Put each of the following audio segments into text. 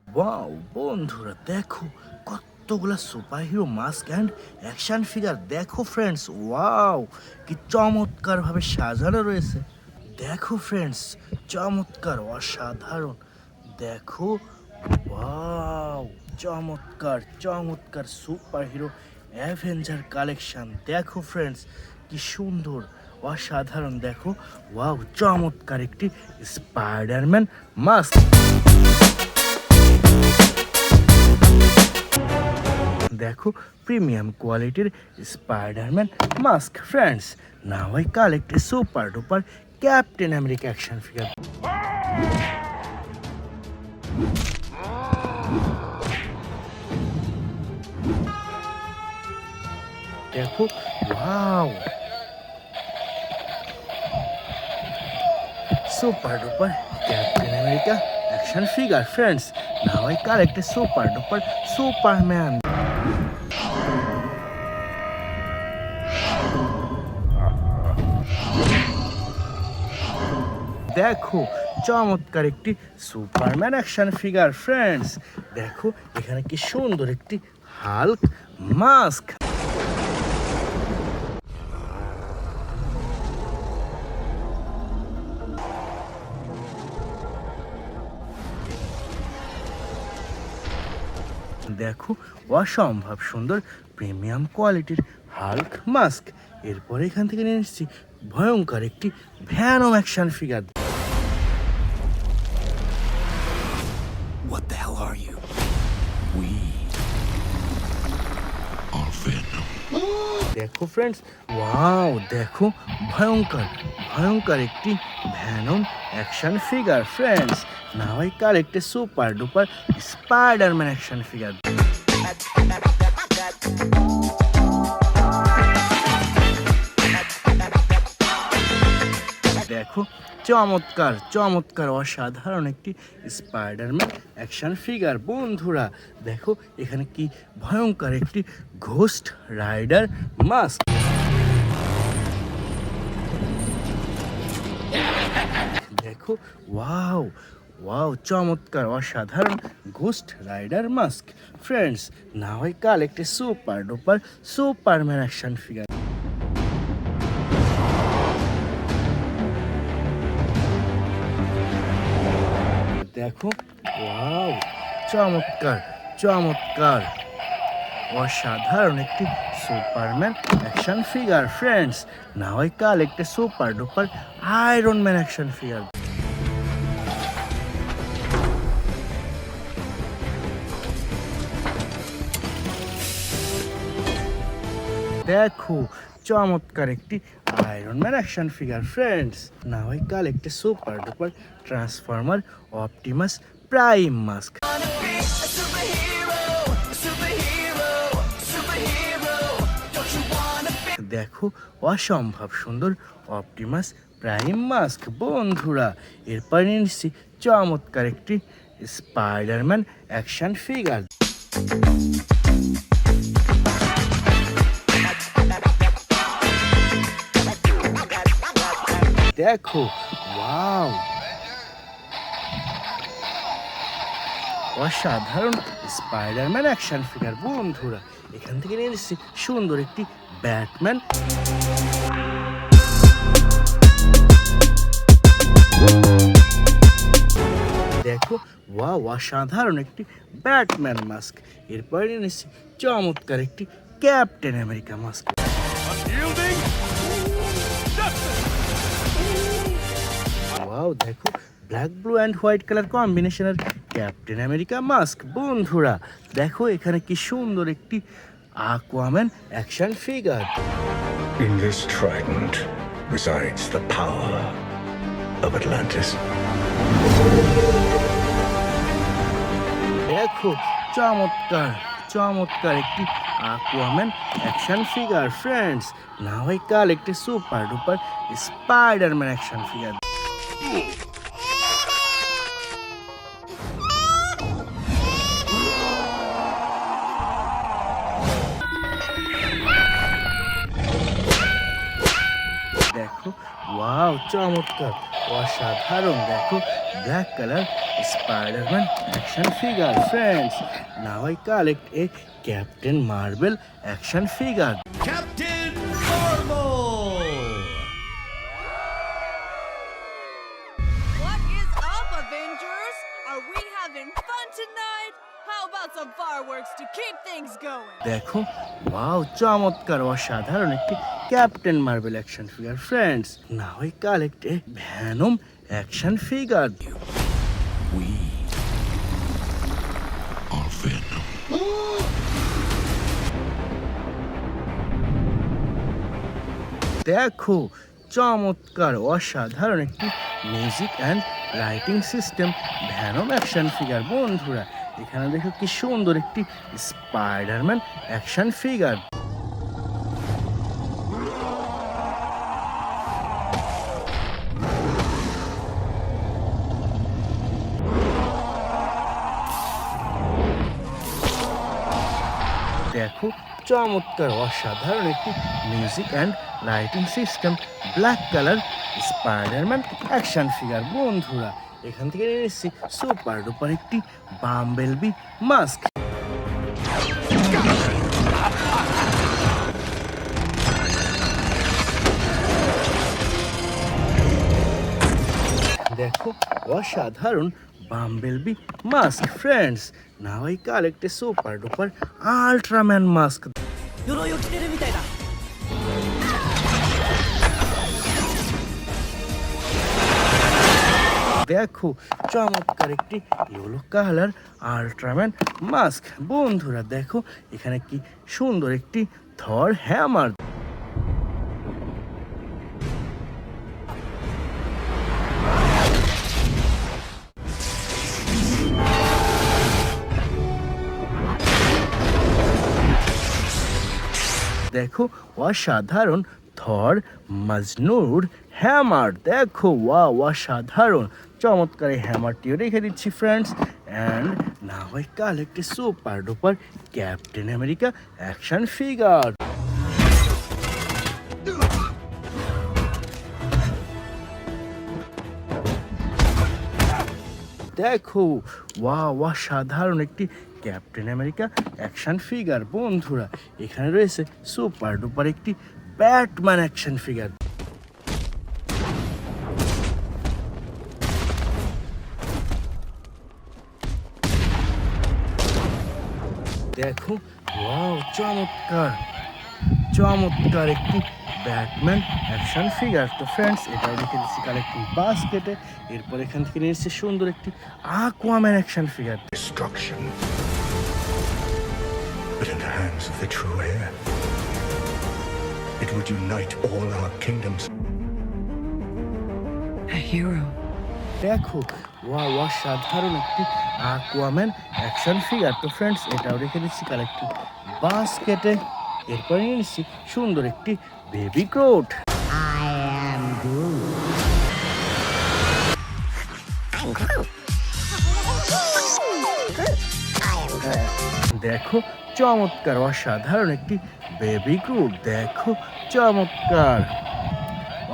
Wow বন্ধুরা দেখো কতগুলা superhero mask and action figure দেখো ফ্রেন্ডস। ওয়াও কি চমৎকার ভাবে সাজানো রয়েছে। দেখো ফ্রেন্ডস, চমৎকার অসাধারণ। দেখো, ওয়াও চমৎকার চমৎকার সুপারহিরো অ্যাভেঞ্জার কালেকশন। দেখো ফ্রেন্ডস কি সুন্দর অসাধারণ। দেখো, ওয়াও চমৎকার একটি স্পাইডারম্যান মাস্ক। দেখো প্রিমিয়াম কোয়ালিটির Spiderman mask friends. Now I collect a super duper Captain America action figure. দেখো, wow super duper Captain America action figure friends. Now I collect a super duper Superman. দেখো চমৎকার একটি Superman action figure friends. দেখো এখানে কি সুন্দর একটি Hulk mask. দেখো অসম্ভব সুন্দর প্রিমিয়াম কোয়ালিটির হাল্ক মাস্ক। এরপরে এখান থেকে নিয়ে এসেছি ভয়ঙ্কর একটি Venom action figure. What the hell are you? We are Venom. দেখো ফ্রেন্ডস, ওয়াও দেখো ভয়ঙ্কর ভয়ঙ্কর একটি Venom action figure friends. Now I collect a super duper Spiderman action figure. দেখো চমৎকার চমৎকার অসাধারণ একটি স্পাইডারম্যান অ্যাকশন ফিগার বন্ধুরা। দেখো এখানে কি ভয়ঙ্কর একটি ঘোস্ট রাইডার মাস্ক। দেখো, ওয়াও ওয়াও চমৎকার অসাধারণ Ghost Rider mask friends. Now I collect a super duper Superman action figure. দেখো, ওয়াও চমৎকার চমৎকার অসাধারণ একটি Superman action figure friends. Now I collect a super duper Iron Man action figure. দেখো চমৎকার একটি Iron Man action figure friends. Now I collect a super duper transformer Optimus Prime mask. দেখো অসম্ভব সুন্দর অপটিমাস প্রাইম মাস্ক বন্ধুরা। এরপর নিয়ে নিচ্ছি চমৎকার একটি স্পাইডারম্যান অ্যাকশন ফিগার। দেখো, ওয়াও অসাধারণ স্পাইডারম্যান অ্যাকশন ফিগার বন্ধুরা। এখান থেকে নিয়ে নিচ্ছি সুন্দর একটি ব্যাটম্যান। দেখো, ওয়াও অসাধারণ একটি ব্যাটম্যান মাস্ক। এরপরে নিয়ে নিচ্ছি চমৎকার একটি ক্যাপ্টেন আমেরিকা মাস্ক। ওয়াও দেখো black blue and white colour কম্বিনেশনের ক্যাপ্টেন আমেরিকা মাস্ক বন্ধুরা। দেখো এখানে কি সুন্দর একটি Aquaman action figure. In this trident resides the power of Atlantis. দেখো চমৎকার চমৎকার একটি Aquaman action figure friends. Now I collect a super duper Spiderman action figure. দেখো, ওয়াও চমৎকার অসাধারণ। দেখো black colour Spider-Man action figure. Friends, now I collect a Captain Marvel action figure. Captain Marvel! What is up, Avengers? Are we having fun tonight? How about some fireworks to keep things going? দেখো, wow, চমৎকার অসাধারণ একটি captain marble action figure. Friends, now I collect A Venom action figure. We are Venom. দেখো, চমৎকার অসাধারণ একটি music and writing system Venom action figure. বন্ধুরা, এখানে দেখো কি সুন্দর একটি স্পাইডারম্যান অ্যাকশন ফিগার। দেখো, চমৎকার অসাধারণ একটি music and lighting system black colour Spiderman action figure. বন্ধুরা, এখান থেকে নিয়ে এসেছি সুপার ডুপার একটি বাম্বেলবি মাস্ক। দেখো, অসাধারণ Bumblebee mask. Friends, now I collect a super duper Ultraman mask. 鎧を着てるみたいだ。 দেখো, চমৎকার একটি ইয়েলো কালার আল্ট্রাম্যান মাস্ক। বন্ধুরা, দেখো এখানে কি সুন্দর একটি থর হ্যামার। দেখো, অসাধারণ থর মাজনুর হ্যামার। দেখো, অসাধারণ চমৎকার এই হ্যামারটিও রেখে দিচ্ছি। Friends, and now I collect a super duper Captain America action figure. দেখো, অসাধারণ একটি ক্যাপ্টেন আমেরিকা অ্যাকশন ফিগার। বন্ধুরা, এখানে রয়েছে সুপার ডুপার একটি ব্যাটম্যান অ্যাকশন ফিগার। দেখো, চমৎকার চমৎকার একটি ব্যাটম্যান অ্যাকশন ফিগার। তো ফ্রেন্ডস, এটাও রেখে দিচ্ছি কালেক্টিং বাস্কেটে। এরপর এখান থেকে নিয়ে এসেছে সুন্দর একটি Aquaman action figure. Destruction. But in the hands of the true heir, it would unite all our kingdoms. A hero. দেখো, অসাধারণ একটি আকুয়াম্যান অ্যাকশন ফিগার। তো ফ্রেন্ডস, এটাও রেখে দিচ্ছি কালেক্টিং বাস্কেটে। এরপর নিয়ে নিচ্ছি সুন্দর একটি বেবি ক্রোট। দেখো, চমৎকার অসাধারণ একটি বেবি ক্রুট। দেখো, চমৎকার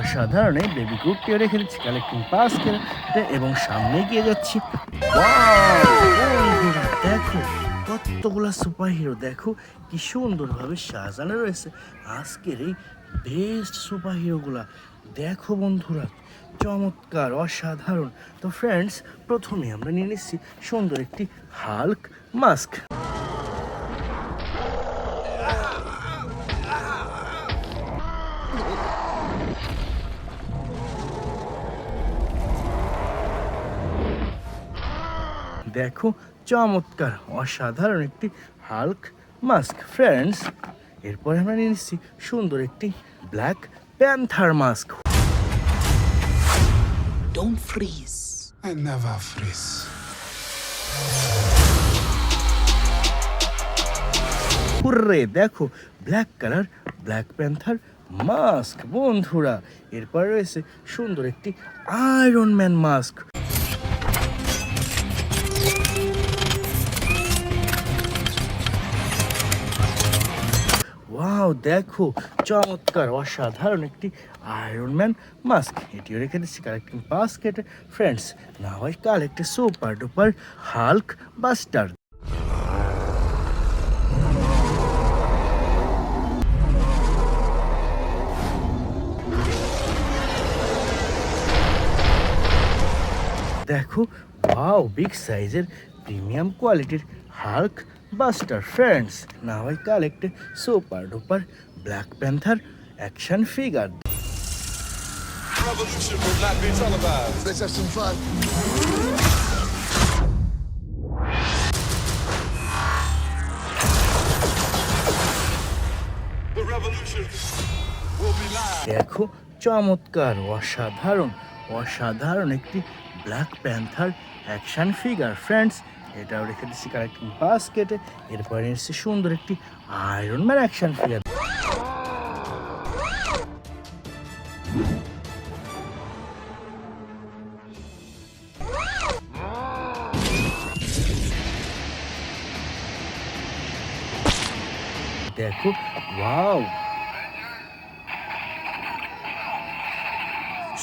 অসাধারণ এই বেবি ক্রুটটিও রেখে দিচ্ছি কালেক্টিং বাস্কেটে এবং সামনে গিয়ে যাচ্ছি। বন্ধুরা, দেখো কতগুলা সুপার হিরো। দেখো কি সুন্দরভাবে সাজানো রয়েছে আজকের এই বেস্ট সুপার হিরোগুলা। দেখো বন্ধুরা, চমৎকার অসাধারণ। তো ফ্রেন্ডস, প্রথমে আমরা নিয়ে নিচ্ছি সুন্দর একটি হাল্ক মাস্ক। দেখো, চমৎকার অসাধারণ একটি হাল্ক মাস্ক। ফ্রেন্ডস, এরপর আমরা নিয়ে নিচ্ছি সুন্দর একটি Black Panther mask. Don't freeze. I never freeze. Hurray, দেখো black colour Black Panther mask. বন্ধুরা, এরপর রয়েছে সুন্দর একটি Iron Man mask. Wow, wow দেখো চমৎকার অসাধারণ একটি আয়রন ম্যান মাস্ক, এটিও রেখে দিচ্ছি কালেক্টিং বাস্কেটে friends. Now I collect a super duper Hulkbuster. দেখো ওয়াও বিগ সাইজের প্রিমিয়াম কোয়ালিটির Hulkbuster friends. Now I collect a super duper Black Panther action figure. Revolution will not be televised. Let's have some fun. The revolution will be live. দেখো চমৎকার অসাধারণ অসাধারণ একটি Black Panther action figure friends. এটাও রেখে দিচ্ছি collecting বাস্কেটে। এরপরে এসেছে সুন্দর একটি আয়রন ম্যান অ্যাকশন ফিগার। দেখো wow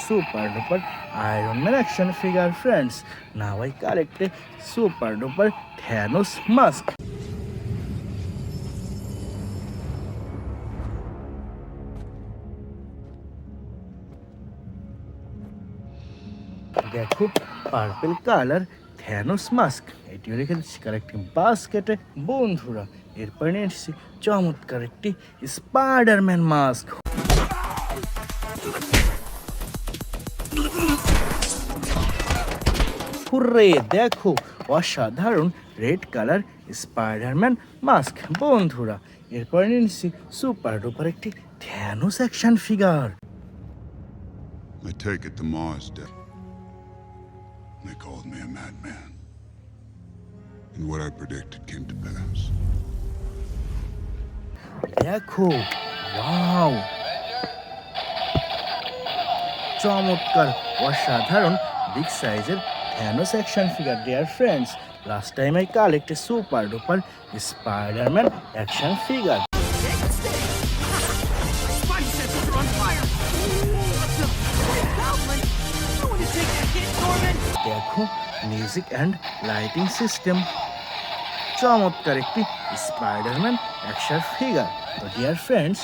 super duper Iron Man action figure friends. Now I collect a super duper Thanos mask. দেখো পার্পল কালার থ্যানোস মাস্ক, এটিও রেখে দিচ্ছি কালেক্টিং বাস্কেটে বন্ধুরা। এরপর নিয়ে এসেছি চমৎকার একটি স্পাইডারম্যান মাস্ক। হুররে দেখো অসাধারণ রেড কালার স্পাইডারম্যান মাস্ক বন্ধুরা। এরপর নিয়ে এসেছি সুপার ডুপার একটি Thanos action figure. I take it the Mars Day. They called me a madman. And what I predicted came to pass. দেখো ওয়াও চমৎকার অসাধারণ বিগ সাইজের Thanos action figure dear friends. Last time I collect a super duper Spiderman action figure. Spidey senses are on fire. What's up? Goblin, you want to take that hit, Norman? দেখো music and lighting system চমৎকার একটি Spiderman action figure. তো dear friends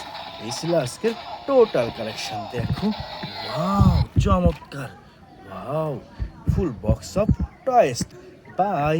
এই ছিল আজকের total collection. দেখো wow চমৎকার wow full box of toys. By.